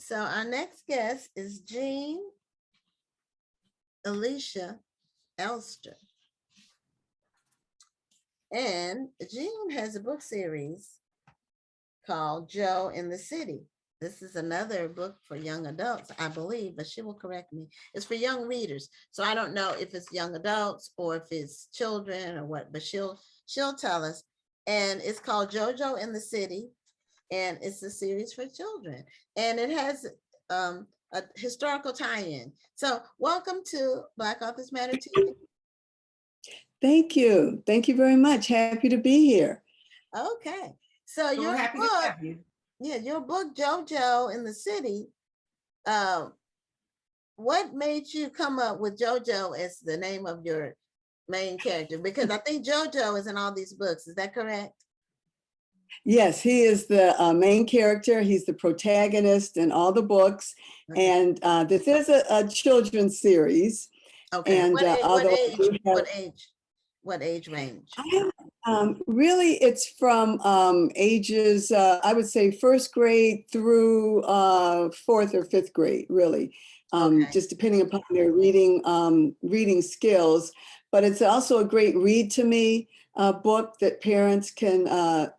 So our next guest is Alicia Elster. And Jean has a book series called Joe in the City. This is another book for young adults, I believe, but she will correct me. It's for young readers. So I don't know if it's young adults or if it's children or what, but she'll tell us. And it's called JoJo in the City. And it's a series for children. And it has a historical tie-in. So welcome to Black Authors Matter TV. Thank you. Thank you very much. Happy to be here. Okay. So your happy book, to have you. Yeah, your book, JoJo in the City. What made you come up with JoJo as the name of your main character? Because I think JoJo is in all these books. Is that correct? Yes, he is the main character. He's the protagonist in all the books. Okay. And this is a children's series. Okay. And what age range? Really, it's from ages, I would say first grade through fourth or fifth grade, really, just depending upon their reading skills. But it's also a great read to me book that parents can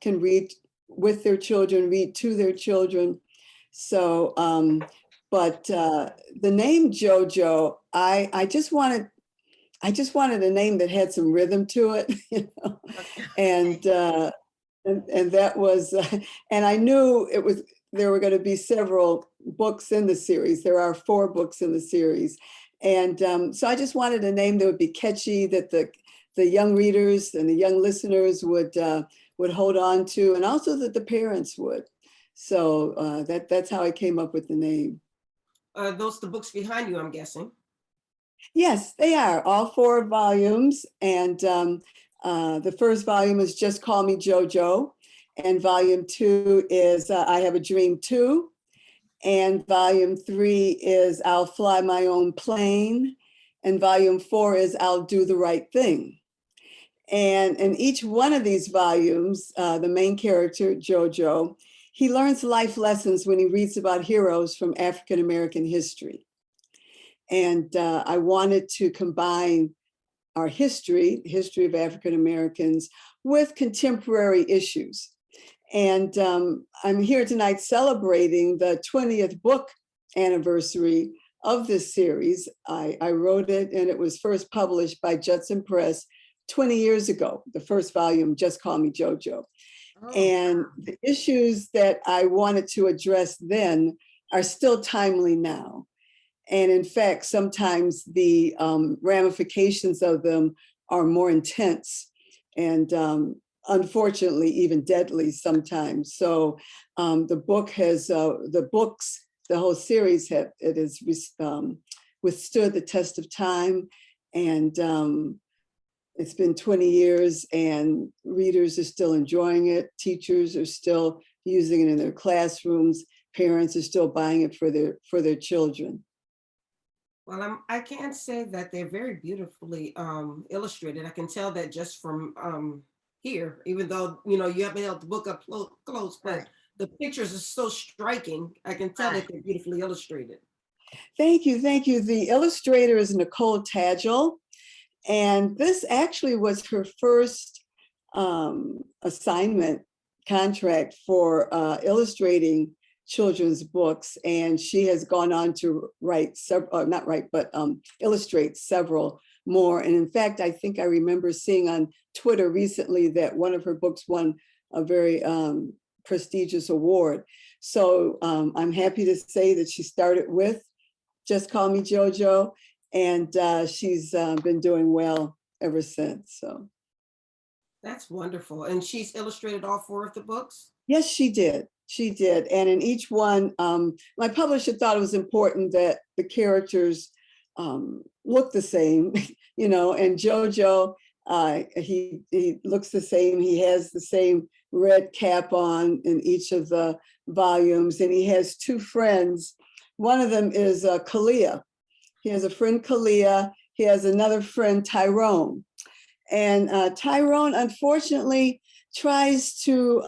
read with their children, read to their children. So, but the name JoJo, I just wanted a name that had some rhythm to it, you know? And that was, and I knew there were going to be several books in the series. There are 4 books in the series. And so I just wanted a name that would be catchy, that the young readers and the young listeners would hold on to, and also that the parents would. So that's how I came up with the name. Those the books behind you, I'm guessing. Yes, they are, all 4 volumes. And the first volume is Just Call Me JoJo. And volume 2 is I Have a Dream Too. And volume 3 is I'll Fly My Own Plane. And volume 4 is I'll Do the Right Thing. And in each one of these volumes, the main character, JoJo, he learns life lessons when he reads about heroes from African-American history. And I wanted to combine our history of African-Americans with contemporary issues. And I'm here tonight celebrating the 20th book anniversary of this series. I wrote it, and it was first published by Judson Press 20 years ago, the first volume, Just Call Me JoJo. Oh. And the issues that I wanted to address then are still timely now. And in fact, sometimes the ramifications of them are more intense and unfortunately even deadly sometimes. So the book has, the whole series has withstood the test of time. And it's been 20 years and readers are still enjoying it. Teachers are still using it in their classrooms. Parents are still buying it for their children. Well, I can say that they're very beautifully illustrated. I can tell that just from here, even though, you know, you haven't held the book up close, but the pictures are so striking. I can tell that they're beautifully illustrated. Thank you, thank you. The illustrator is Nicole Tagel, and this actually was her first assignment contract for illustrating children's books, and she has gone on to write several, illustrate several more. And in fact, I think I remember seeing on Twitter recently that one of her books won a very prestigious award. So I'm happy to say that she started with Just Call Me JoJo, and she's been doing well ever since. So that's wonderful. And she's illustrated all 4 of the books? Yes, she did. She did. And in each one, my publisher thought it was important that the characters look the same, you know, and JoJo, he looks the same. He has the same red cap on in each of the volumes, and he has 2 friends. One of them is Kalia. He has a friend, Kalia. He has another friend, Tyrone. And Tyrone, unfortunately, tries to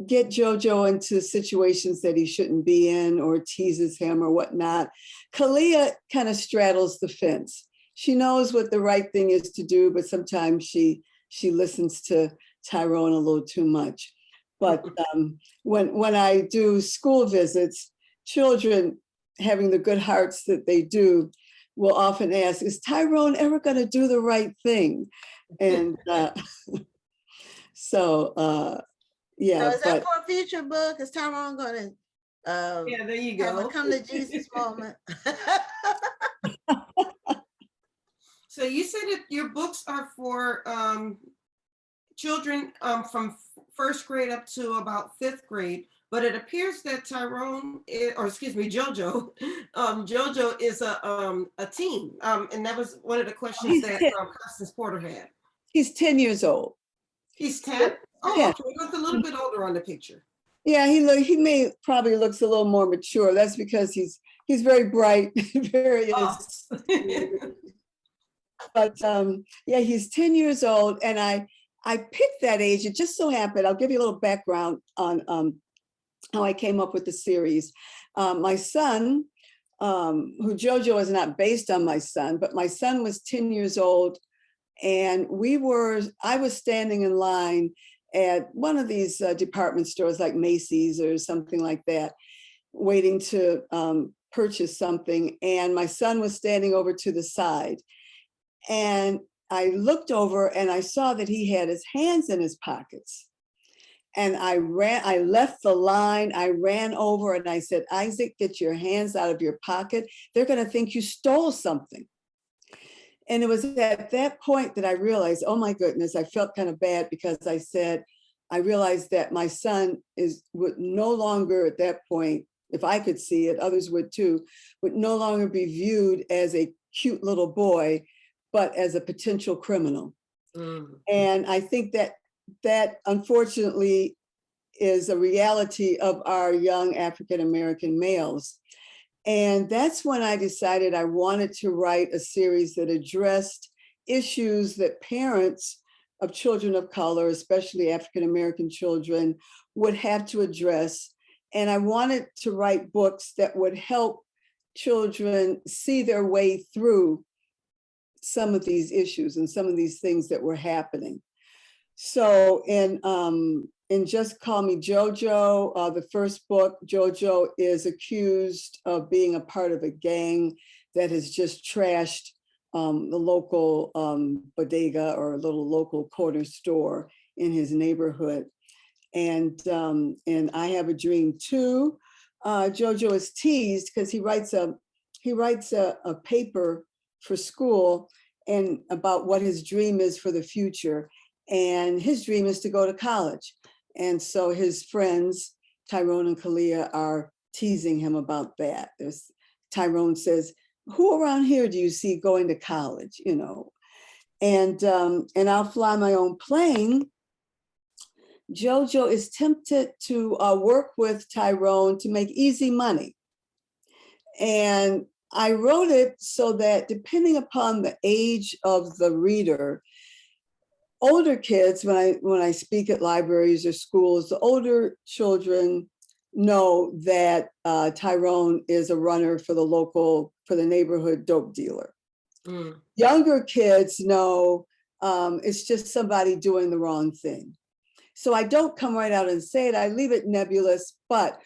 get JoJo into situations that he shouldn't be in or teases him or whatnot. Kalia kind of straddles the fence. She knows what the right thing is to do, but sometimes she listens to Tyrone a little too much. But when I do school visits, children, having the good hearts that they do, will often ask, is Tyrone ever going to do the right thing? And so, yeah. So is that for a future book? Is Tyrone going to Yeah, there you have a go. come to Jesus moment? So you said that your books are for children from first grade up to about fifth grade, but it appears that Tyrone, or excuse me, JoJo, JoJo is a teen, and that was one of the questions that Constance Porter had. He's 10 years old. He's 10? Oh, Yeah. okay, he looks a little bit older on the picture. Yeah, he probably looks a little more mature. That's because he's very bright, very. Oh. But yeah, he's 10 years old, and I picked that age. It just so happened. I'll give you a little background on how I came up with the series. My son, who JoJo is not based on my son, but my son was 10 years old, and I was standing in line at one of these department stores like Macy's or something like that, waiting to purchase something. And my son was standing over to the side. And I looked over and I saw that he had his hands in his pockets. And I left the line, I ran over and I said, Isaac, get your hands out of your pocket. They're going to think you stole something. And it was at that point that I realized, oh my goodness, I felt kind of bad because I realized that my son would no longer at that point, if I could see it, others would too, would no longer be viewed as a cute little boy, but as a potential criminal. And I think that unfortunately is a reality of our young African-American males. And that's when I decided I wanted to write a series that addressed issues that parents of children of color, especially African-American children, would have to address. And I wanted to write books that would help children see their way through some of these issues and some of these things that were happening. So in Just Call Me JoJo, the first book, JoJo is accused of being a part of a gang that has just trashed the local bodega or little local corner store in his neighborhood. And I Have a Dream too. JoJo is teased because he writes a paper for school and about what his dream is for the future. And his dream is to go to college. And so his friends, Tyrone and Kalia, are teasing him about that. Tyrone says, who around here do you see going to college, you know? And I'll Fly My Own Plane. JoJo is tempted to work with Tyrone to make easy money. And I wrote it so that depending upon the age of the reader, older kids, when I speak at libraries or schools, the older children know that Tyrone is a runner for the neighborhood dope dealer. Younger kids know it's just somebody doing the wrong thing. So I don't come right out and say it, I leave it nebulous, but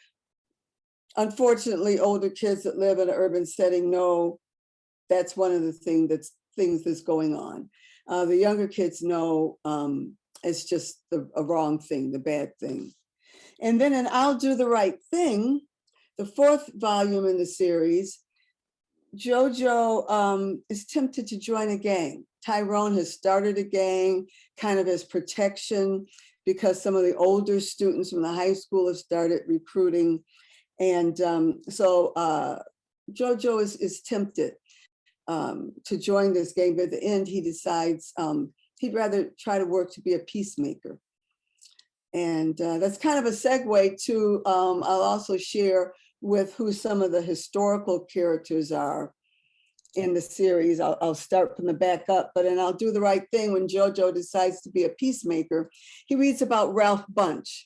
unfortunately, older kids that live in an urban setting know that's one of the things that's going on. The younger kids know it's just a wrong thing, the bad thing. And then in I'll Do the Right Thing, the fourth volume in the series, JoJo is tempted to join a gang. Tyrone has started a gang kind of as protection because some of the older students from the high school have started recruiting. And so JoJo is tempted to join this gang, but at the end he decides he'd rather try to work to be a peacemaker. And that's kind of a segue to, I'll also share with who some of the historical characters are in the series. I'll start from the back up, but in I'll Do the Right Thing, when JoJo decides to be a peacemaker, he reads about Ralph Bunche.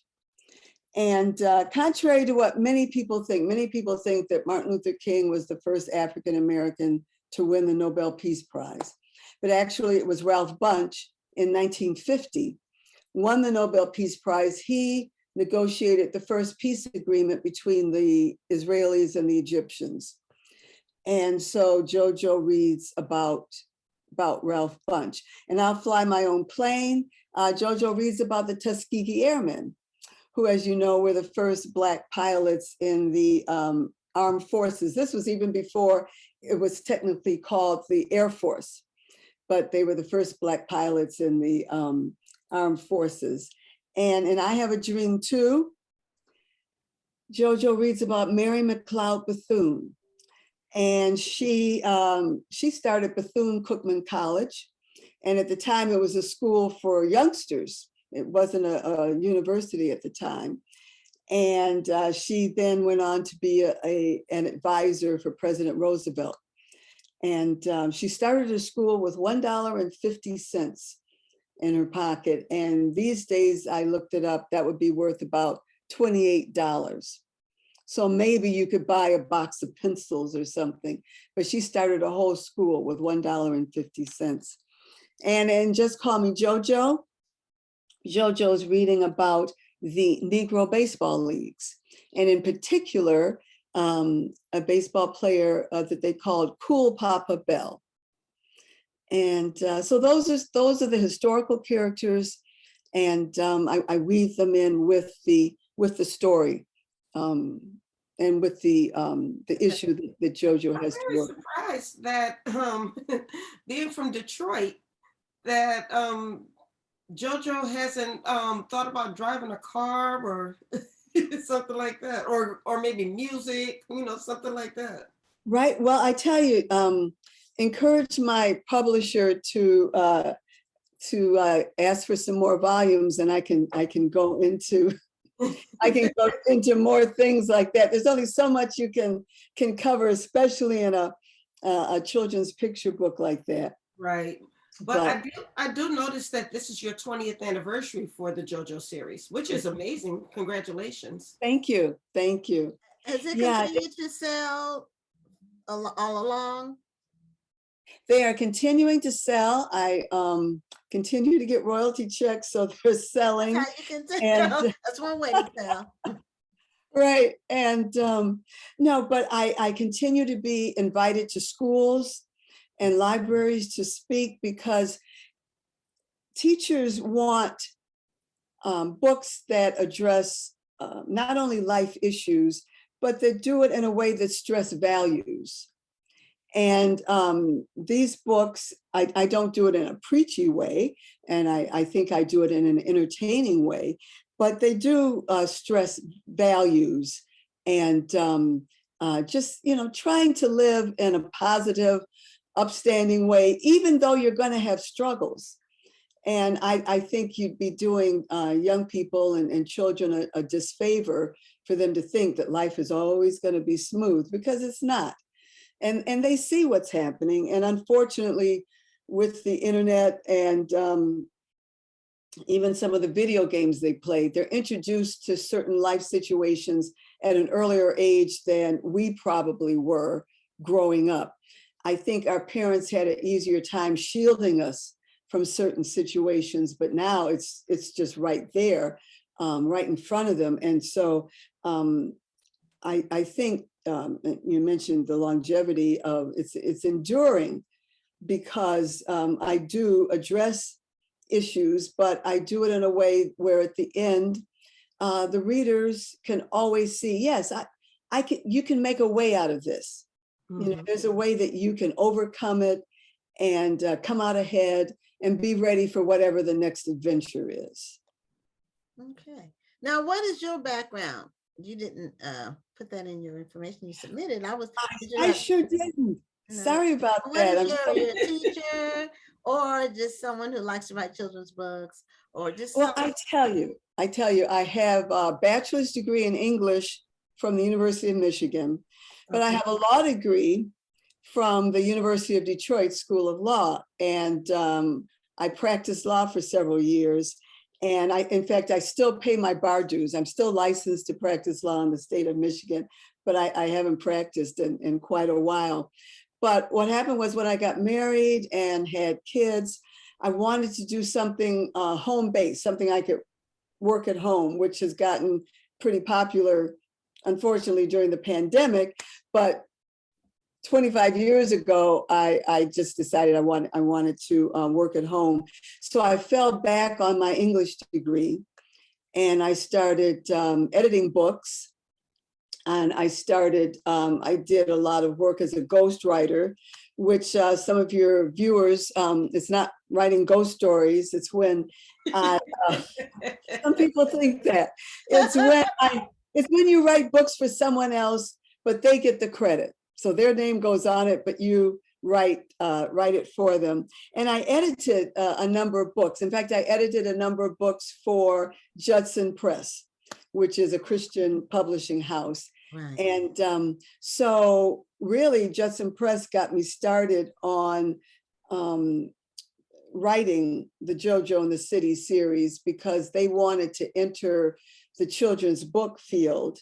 And contrary to what many people think that Martin Luther King was the first African-American to win the Nobel Peace Prize. But actually it was Ralph Bunche in 1950, won the Nobel Peace Prize. He negotiated the first peace agreement between the Israelis and the Egyptians. And so JoJo reads about Ralph Bunche. And I'll fly my own plane. JoJo reads about the Tuskegee Airmen, who, as you know, were the first Black pilots in the armed forces. This was even before it was technically called the Air Force, but they were the first Black pilots in the armed forces. And I Have a Dream Too. JoJo reads about Mary McLeod Bethune. And she started Bethune-Cookman College. And at the time it was a school for youngsters. It wasn't a university at the time. And she then went on to be an advisor for President Roosevelt. And she started a school with $1.50 in her pocket. And these days, I looked it up, that would be worth about $28. So maybe you could buy a box of pencils or something, but she started a whole school with $1.50. And Just Call Me JoJo. JoJo's reading about the Negro Baseball Leagues, and in particular, a baseball player that they called Cool Papa Bell. And so those are the historical characters, and I weave them in with the story, and with the issue that JoJo has to work. I'm very surprised that being from Detroit, that JoJo hasn't thought about driving a car or something like that, or maybe music, something like that. Right. Well, I tell you, encourage my publisher to ask for some more volumes, and I can go into more things like that. There's only so much you can cover, especially in a children's picture book like that. Right. But I do notice that this is your 20th anniversary for the JoJo series, which is amazing. Congratulations. Thank you. Thank you. Has it continued to sell all along? They are continuing to sell. I continue to get royalty checks, so they're selling. That's one way to sell. Right. And no, but I continue to be invited to schools and libraries to speak, because teachers want books that address not only life issues, but that do it in a way that stress values. And these books, I don't do it in a preachy way, and I think I do it in an entertaining way, but they do stress values and just, trying to live in a positive, upstanding way, even though you're going to have struggles. And I think you'd be doing young people and children a disfavor for them to think that life is always going to be smooth, because it's not. And they see what's happening. And unfortunately, with the internet and even some of the video games they play, they're introduced to certain life situations at an earlier age than we probably were growing up. I think our parents had an easier time shielding us from certain situations, but now it's just right there, right in front of them. And so I think you mentioned the longevity of it's enduring, because I do address issues, but I do it in a way where at the end, the readers can always see, yes, you can make a way out of this. Mm-hmm. There's a way that you can overcome it and come out ahead and be ready for whatever the next adventure is. Okay. Now, what is your background? You didn't put that in your information you submitted. I sure didn't. Sorry about that. You're a teacher, or just someone who likes to write children's books, or just. Well, I tell you, I have a bachelor's degree in English from the University of Michigan, but I have a law degree from the University of Detroit School of Law, and I practiced law for several years. And in fact, I still pay my bar dues. I'm still licensed to practice law in the state of Michigan, but I haven't practiced in quite a while. But what happened was when I got married and had kids, I wanted to do something home-based, something I could work at home, which has gotten pretty popular, unfortunately, during the pandemic. But 25 years ago, I just decided I wanted to work at home. So I fell back on my English degree and I started editing books. And I did a lot of work as a ghostwriter, which some of your viewers, it's not writing ghost stories. It's when some people think that. It's when you write books for someone else, but they get the credit. So their name goes on it, but you write it for them. And I edited a number of books. In fact, I edited a number of books for Judson Press, which is a Christian publishing house. Right. And so really Judson Press got me started on writing the JoJo in the City series because they wanted to enter the children's book field.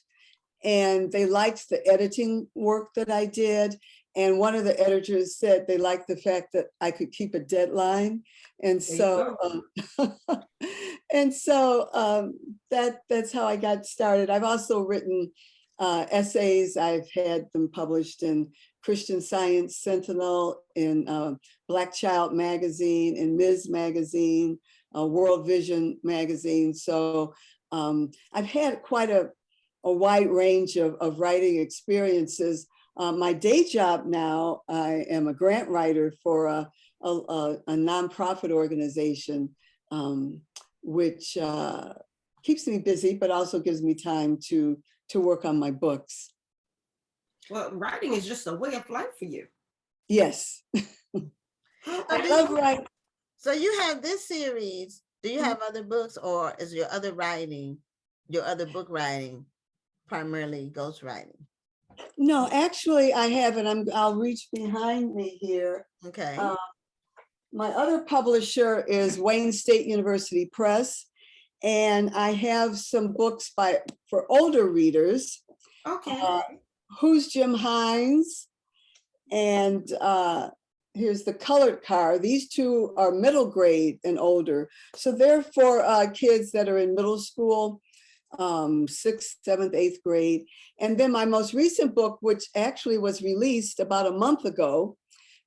And they liked the editing work that I did. And one of the editors said they liked the fact that I could keep a deadline. And so, that's how I got started. I've also written essays. I've had them published in Christian Science Sentinel, in Black Child Magazine, in Ms. Magazine, World Vision Magazine. So I've had quite a wide range of writing experiences. My day job now, I am a grant writer for a nonprofit organization, which keeps me busy, but also gives me time to work on my books. Well, writing is just a way of life for you. Yes. I love writing. So you have this series. Do you have other books, or is your other book writing primarily ghostwriting? No, actually I have, and I'll reach behind me here. Okay. My other publisher is Wayne State University Press, and I have some books for older readers. Okay. Who's Jim Hines? And here's The Colored Car. These two are middle grade and older. So they're for kids that are in middle school, 6th, 7th, 8th grade. And then my most recent book, which actually was released about a month ago,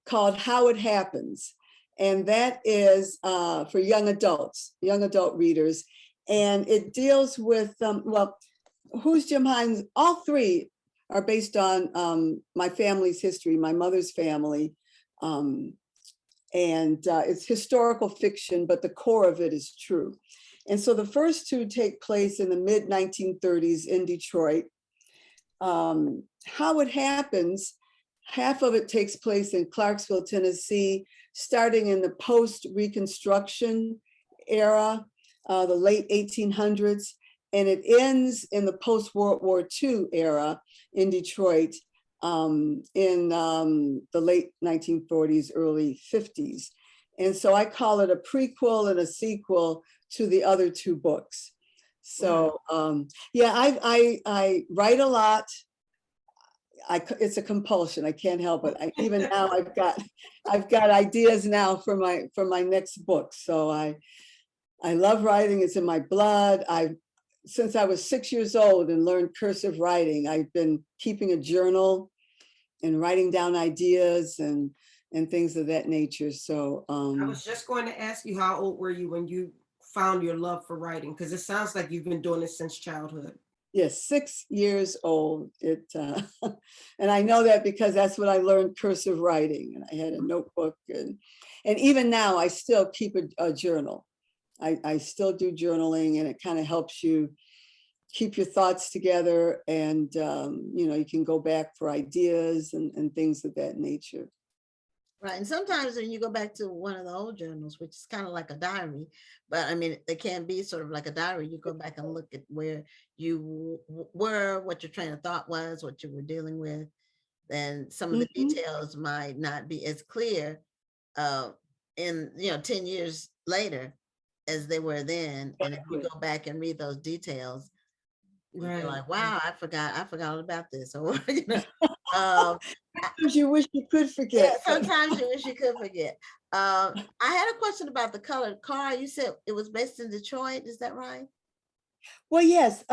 called How It Happens. And that is for young adult readers. And it deals with, Who's Jim Hines? All three are based on my family's history, my mother's family. And it's historical fiction, but the core of it is true. And so the first two take place in the mid-1930s in Detroit. How It Happens, half of it takes place in Clarksville, Tennessee, starting in the post-Reconstruction era, the late 1800s, and it ends in the post-World War II era in Detroit in the late 1940s, early 50s. And so I call it a prequel and a sequel to the other two books. So yeah, I write a lot. It's a compulsion. I can't help it. Even now I've got ideas now for my next book. So I love writing. It's in my blood. Since I was 6 years old and learned cursive writing, I've been keeping a journal and writing down ideas and things of that nature. So I was just going to ask you, how old were you when you found your love for writing? Because it sounds like you've been doing it since childhood. Yes, 6 years old. And I know that because that's what I learned, cursive writing. And I had a notebook, and even now I still keep a journal. I still do journaling, and it kind of helps you keep your thoughts together, and you can go back for ideas and things of that nature. Right. And sometimes when you go back to one of the old journals, which is kind of like a diary, but I mean, it can be sort of like a diary. You go back and look at where you were, what your train of thought was, what you were dealing with, then some of the details might not be as clear in 10 years later. as they were then. And if you go back and read those details, Right. you're like, wow, I forgot all about this. Or, you know, um, Sometimes you wish you could yeah, forget. sometimes you wish you could forget. I had a question about the colored car. You said it was based in Detroit. Is that right? Well, yes,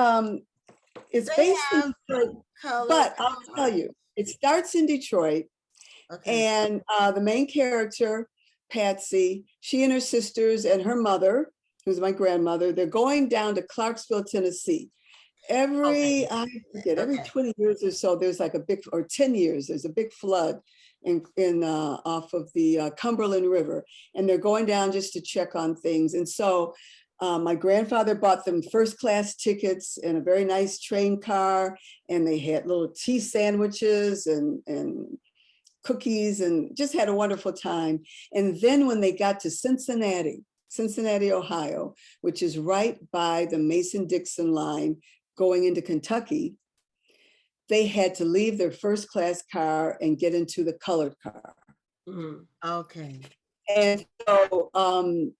it's They based in have Detroit, colored but I'll tell cars. you, it starts in Detroit, Okay. and the main character, Patsy, she and her sisters and her mother, who's my grandmother, they're going down to Clarksville, Tennessee. Okay. I forget, every Okay. 20 years or so, there's like a big, or 10 years, there's a big flood in off of the Cumberland River, and they're going down just to check on things. And so my grandfather bought them first class tickets and a very nice train car, and they had little tea sandwiches and cookies and just had a wonderful time. And then when they got to Cincinnati, Ohio, which is right by the Mason-Dixon line going into Kentucky, they had to leave their first class car and get into the colored car. Mhm. Okay. And so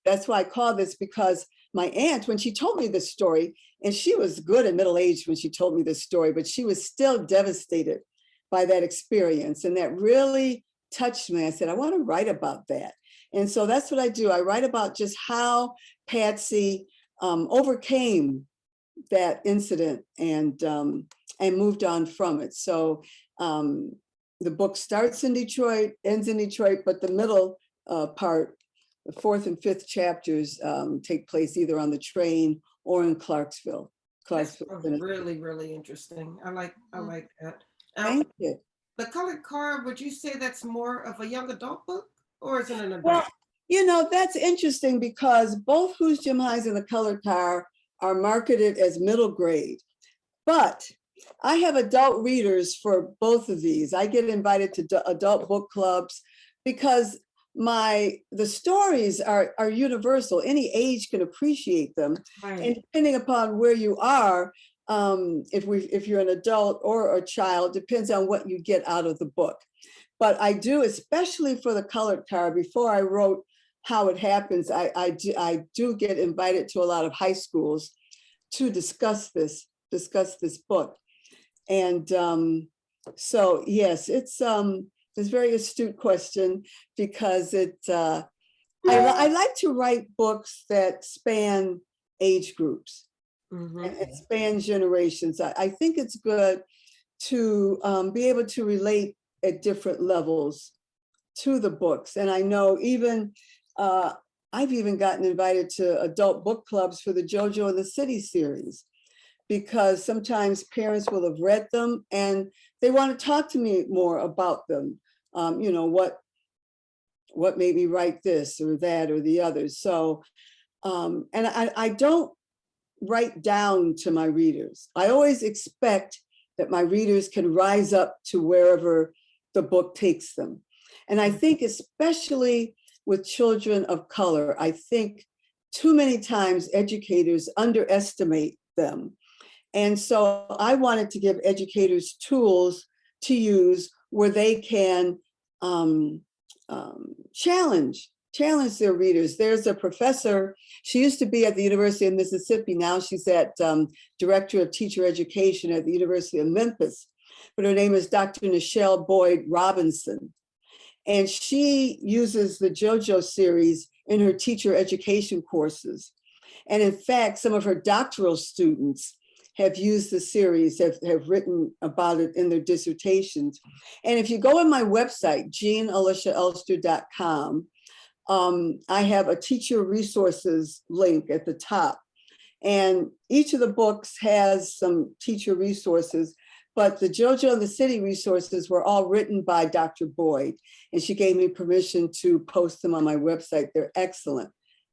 that's why I call this, because my aunt, when she told me this story, and she was good and middle-aged when she told me this story, but she was still devastated by that experience. And that really touched me. I said, I want to write about that. And so that's what I do. I write about just how Patsy overcame that incident and moved on from it. So the book starts in Detroit, ends in Detroit, but the middle part, the fourth and fifth chapters take place either on the train or in Clarksville. That's Tennessee. really, really interesting. I like that. Thank you. The colored car, would you say that's more of a young adult book, or is it an adult? Well, you know, that's interesting because both Who's Jim Hines and The Colored Car are marketed as middle grade. But I have adult readers for both of these. I get invited to adult book clubs because the stories are universal. Any age can appreciate them. Right. And depending upon where you are, if you're an adult or a child, depends on what you get out of the book. But I do, especially for The Colored Car, before I wrote How It Happens, I do get invited to a lot of high schools to discuss this book. And so yes, it's a very astute question, because I like to write books that span age groups and span generations. I think it's good to be able to relate at different levels to the books. And I know I've even gotten invited to adult book clubs for the JoJo in the City series, because sometimes parents will have read them and they want to talk to me more about them. You know, what made me write this or that or the other. So, and I don't write down to my readers. I always expect that my readers can rise up to wherever the book takes them. And I think especially with children of color, I think too many times educators underestimate them. And so I wanted to give educators tools to use where they can challenge their readers. There's a professor, she used to be at the University of Mississippi. Now she's at Director of Teacher Education at the University of Memphis. But her name is Dr. Nichelle Boyd Robinson. And she uses the JoJo series in her teacher education courses. And in fact, some of her doctoral students have used the series, have written about it in their dissertations. And if you go on my website, jeanaliciaelster.com, I have a teacher resources link at the top. And each of the books has some teacher resources, but the JoJo in the City resources were all written by Dr. Boyd, and she gave me permission to post them on my website. They're excellent,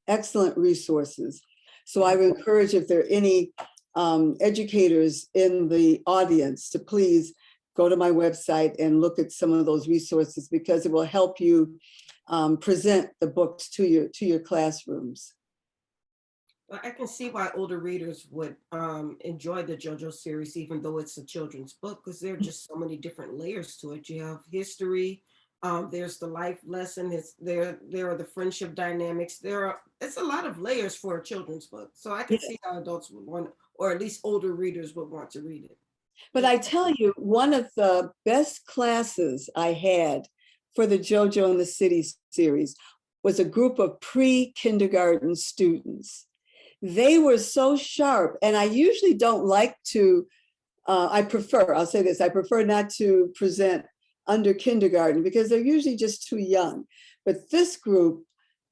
excellent resources. So I would encourage, if there are any educators in the audience, to please go to my website and look at some of those resources, because it will help you present the books to your classrooms. Well, I can see why older readers would enjoy the JoJo series, even though it's a children's book, because there are just so many different layers to it. You have history, There's the life lesson. There are the friendship dynamics. It's a lot of layers for a children's book. So I can see how adults would want, or at least older readers would want to read it. But I tell you, one of the best classes I had for the JoJo in the City series was a group of pre-kindergarten students. They were so sharp, and I usually don't like to, I'll say this, I prefer not to present under kindergarten because they're usually just too young. But this group,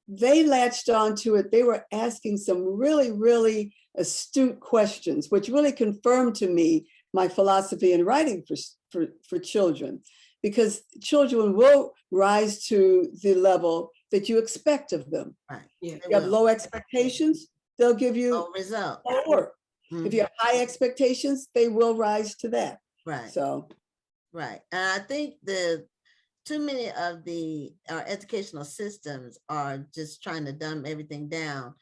they latched onto it. They were asking some really, really astute questions, which really confirmed to me my philosophy in writing for children, because children will rise to the level that you expect of them. Right. Yeah. If you have low expectations, they'll give you Low result. low work. If you have high expectations, they will rise to that. Right. So, right. And I think too many of our educational systems are just trying to dumb everything down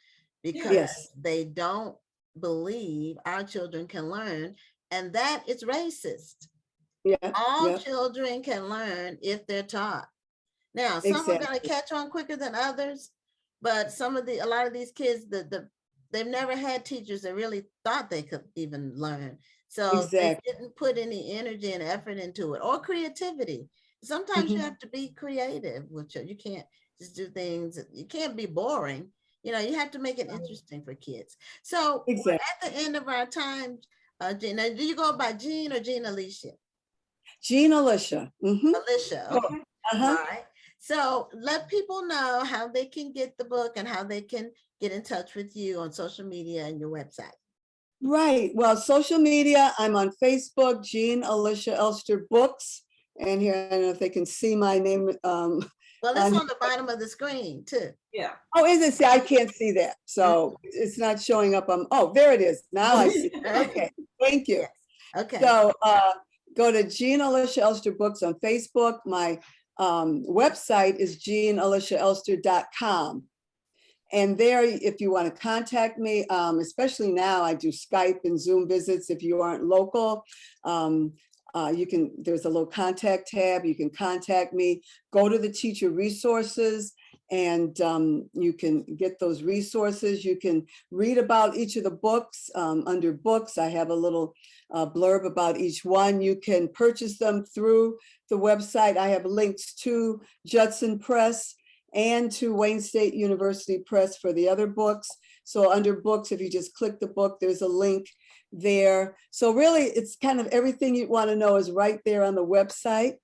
because yes, they don't believe our children can learn, and that is racist. yeah, All yeah, children can learn if they're taught. Now, some are going to catch on quicker than others, but a lot of these kids, they've never had teachers that really thought they could even learn. So they didn't put any energy and effort into it, or creativity. Sometimes you have to be creative with you. You can't just do things. You can't be boring. You know, you have to make it interesting for kids. So we're at the end of our time. Gina, do you go by Jean or Jean Alicia? Jean Alicia. Alicia. Okay. Uh-huh. All right. So let people know how they can get the book and how they can get in touch with you on social media and your website. Right. Well, social media, I'm on Facebook, Jean Alicia Elster Books. And here, I don't know if they can see my name. Well, it's on the bottom of the screen too. Yeah. Oh, is it? See, I can't see that. So it's not showing up on, oh, there it is. Now I see. Okay. Thank you. Yes. Okay. So go to Jean Alicia Elster Books on Facebook. My website is jeanaliciaelster.com. And there, if you want to contact me, especially now, I do Skype and Zoom visits. If you aren't local, there's a little contact tab. You can contact me. Go to the teacher resources, and you can get those resources. You can read about each of the books. Under books, I have a little blurb about each one. You can purchase them through the website. I have links to Judson Press and to Wayne State University Press for the other books. So under books, if you just click the book, there's a link there. So really, it's kind of everything you want to know is right there on the website.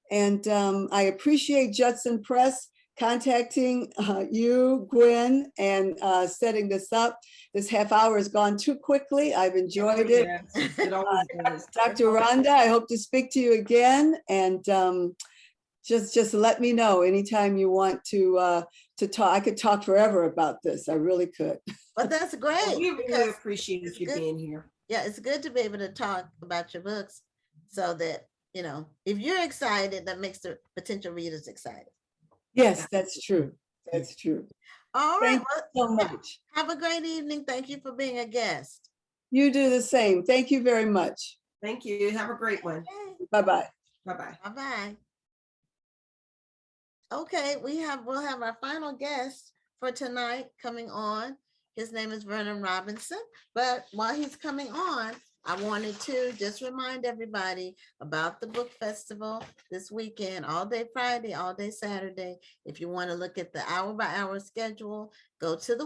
And I appreciate Judson Press contacting you, Gwen, and setting this up. This half hour has gone too quickly. I've enjoyed it. Yes, it always does. Dr. Rhonda, I hope to speak to you again. And just let me know anytime you want to talk. I could talk forever about this. I really could. But that's great. Well, we really appreciate you being here. Yeah, it's good to be able to talk about your books so that, you know, if you're excited, that makes the potential readers excited. Yes, that's true. That's true. All right. Thank you so much. Have a great evening. Thank you for being a guest. You do the same. Thank you very much. Thank you. Have a great one. Okay. Bye-bye. Bye-bye. Bye-bye. Okay, we'll have our final guest for tonight coming on. His name is Vernon Robinson. But while he's coming on, I wanted to just remind everybody about the book festival this weekend, all day Friday, all day Saturday. If you want to look at the hour by hour schedule, go to the